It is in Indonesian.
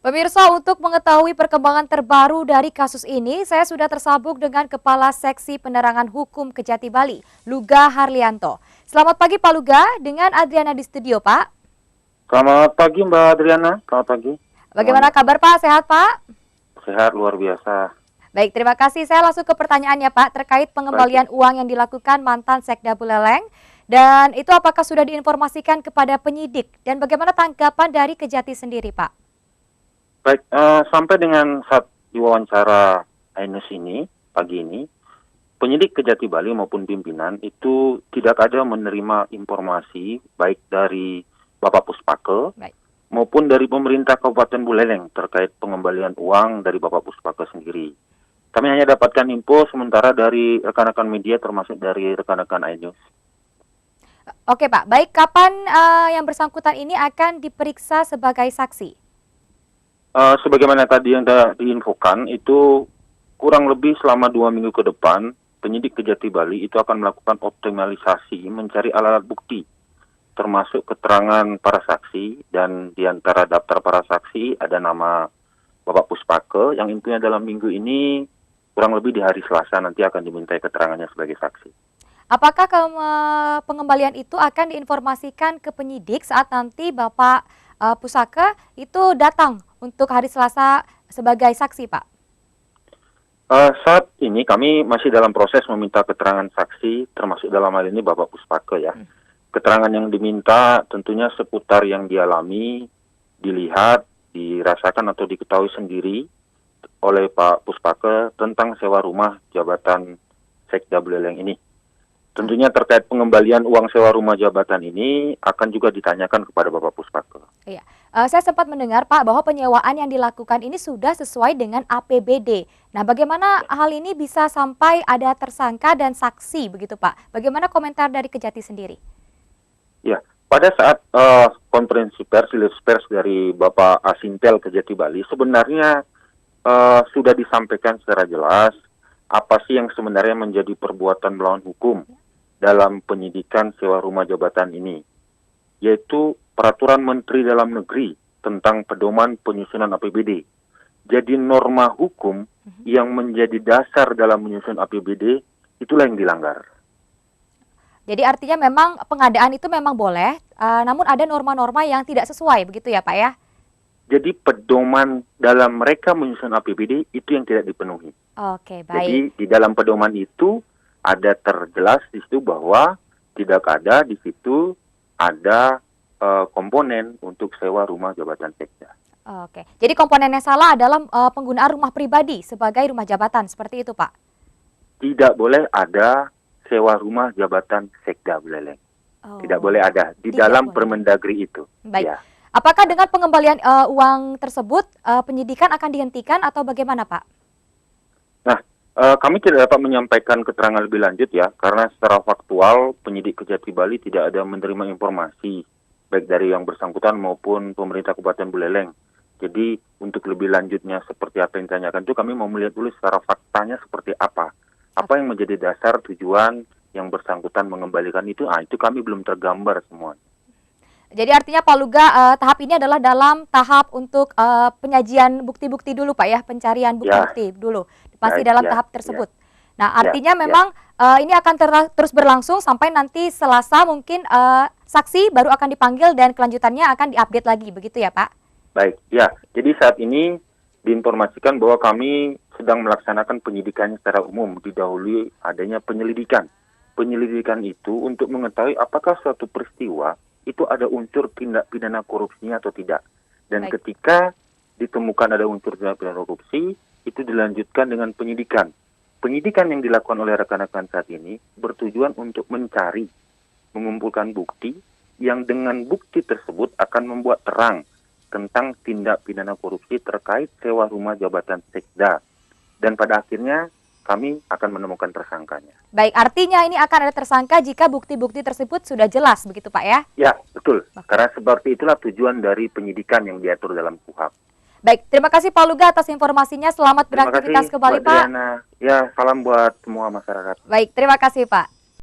Pemirsa, untuk mengetahui perkembangan terbaru dari kasus ini, saya sudah tersambung dengan Kepala Seksi Penerangan Hukum Kejati Bali, Luga Harlianto. Selamat pagi Pak Luga, dengan Adriana di studio Pak. Selamat pagi Mbak Adriana, selamat pagi. Bagaimana kabar Pak? Sehat Pak? Sehat, luar biasa. Baik, terima kasih. Saya langsung ke pertanyaannya Pak, terkait pengembalian uang yang dilakukan mantan Sekda Buleleng. Dan itu apakah sudah diinformasikan kepada penyidik? Dan bagaimana tanggapan dari Kejati sendiri Pak? Baik, sampai dengan saat diwawancara Ainus ini, pagi ini, penyidik Kejati Bali maupun pimpinan itu tidak ada menerima informasi baik dari Bapak Puspake maupun dari pemerintah Kabupaten Buleleng terkait pengembalian uang dari Bapak Puspake sendiri. Kami hanya dapatkan info sementara dari rekan-rekan media termasuk dari rekan-rekan Ainus. Oke Pak, baik kapan yang bersangkutan ini akan diperiksa sebagai saksi? Sebagaimana tadi yang diinfokan, itu kurang lebih selama 2 minggu ke depan, penyidik Kejati Bali itu akan melakukan optimalisasi mencari alat bukti, termasuk keterangan para saksi, dan di antara daftar para saksi ada nama Bapak Puspake, yang intinya dalam minggu ini, kurang lebih di hari Selasa nanti akan dimintai keterangannya sebagai saksi. Apakah pengembalian itu akan diinformasikan ke penyidik saat nanti Bapak Pusaka itu datang untuk hari Selasa sebagai saksi, Pak? Saat ini kami masih dalam proses meminta keterangan saksi, termasuk dalam hal ini Bapak Puspake ya. Keterangan yang diminta tentunya seputar yang dialami, dilihat, dirasakan atau diketahui sendiri oleh Pak Puspake tentang sewa rumah jabatan Sekda Buleleng ini. Tentunya terkait pengembalian uang sewa rumah jabatan ini akan juga ditanyakan kepada Bapak Puspake. Iya, saya sempat mendengar Pak bahwa penyewaan yang dilakukan ini sudah sesuai dengan APBD. Nah, bagaimana hal ini bisa sampai ada tersangka dan saksi begitu Pak? Bagaimana komentar dari Kejati sendiri? Ya, pada saat konferensi pers dari Bapak Asintel Kejati Bali, sebenarnya sudah disampaikan secara jelas apa sih yang sebenarnya menjadi perbuatan melawan hukum dalam penyidikan sewa rumah jabatan ini, yaitu Peraturan Menteri Dalam Negeri tentang pedoman penyusunan APBD. Jadi norma hukum yang menjadi dasar dalam menyusun APBD itulah yang dilanggar. Jadi artinya memang pengadaan itu memang boleh, namun ada norma-norma yang tidak sesuai begitu ya Pak ya? Jadi pedoman dalam mereka menyusun APBD itu yang tidak dipenuhi. Oke, baik. Jadi di dalam pedoman itu ada terjelas di situ bahwa tidak ada di situ ada komponen untuk sewa rumah jabatan sekda. Oke, jadi komponennya salah adalah penggunaan rumah pribadi sebagai rumah jabatan, seperti itu Pak? Tidak boleh ada sewa rumah jabatan Sekda Buleleng. Tidak boleh ada di dalam Permendagri itu. Baik. Ya. Apakah dengan pengembalian uang tersebut penyidikan akan dihentikan atau bagaimana Pak? Nah, kami tidak dapat menyampaikan keterangan lebih lanjut ya, karena secara faktual penyidik Kejati Bali tidak ada menerima informasi baik dari yang bersangkutan maupun pemerintah Kabupaten Buleleng. Jadi untuk lebih lanjutnya seperti apa yang ditanyakan itu kami mau melihat dulu secara faktanya seperti apa. Apa yang menjadi dasar tujuan yang bersangkutan mengembalikan itu, itu kami belum tergambar semua. Jadi artinya Pak Luga tahap ini adalah dalam tahap untuk penyajian bukti-bukti dulu Pak ya, pencarian bukti-bukti dulu. Pasti dalam tahap tersebut. Nah artinya memang ini akan terus berlangsung sampai nanti Selasa mungkin saksi baru akan dipanggil dan kelanjutannya akan diupdate lagi, begitu ya Pak? Baik, ya. Jadi saat ini diinformasikan bahwa kami sedang melaksanakan penyidikan secara umum, didahului adanya penyelidikan. Penyelidikan itu untuk mengetahui apakah suatu peristiwa itu ada unsur tindak pidana korupsinya atau tidak. Dan ketika ditemukan ada unsur tindak pidana korupsi, itu dilanjutkan dengan penyidikan. Penyidikan yang dilakukan oleh rekan-rekan saat ini bertujuan untuk mencari, mengumpulkan bukti yang dengan bukti tersebut akan membuat terang tentang tindak pidana korupsi terkait sewa rumah jabatan sekda. Dan pada akhirnya kami akan menemukan tersangkanya. Baik, artinya ini akan ada tersangka jika bukti-bukti tersebut sudah jelas, begitu Pak ya? Ya, betul. Karena seperti itulah tujuan dari penyidikan yang diatur dalam KUHP. Baik, terima kasih Pak Luga atas informasinya. Selamat beraktivitas kembali Pak. Ya, salam buat semua masyarakat. Baik, terima kasih Pak.